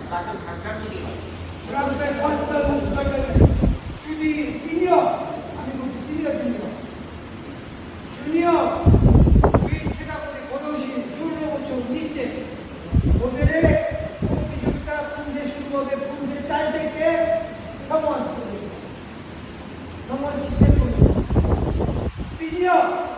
Grande questa lunga Giudi signor, amico Sicilia Giulio. Giulio, qui 최다분의 고도신 슈르고초 니체. 오늘의 기준가 분세 슈르고의 분세 짤때께 평원 지체뿐. 시니어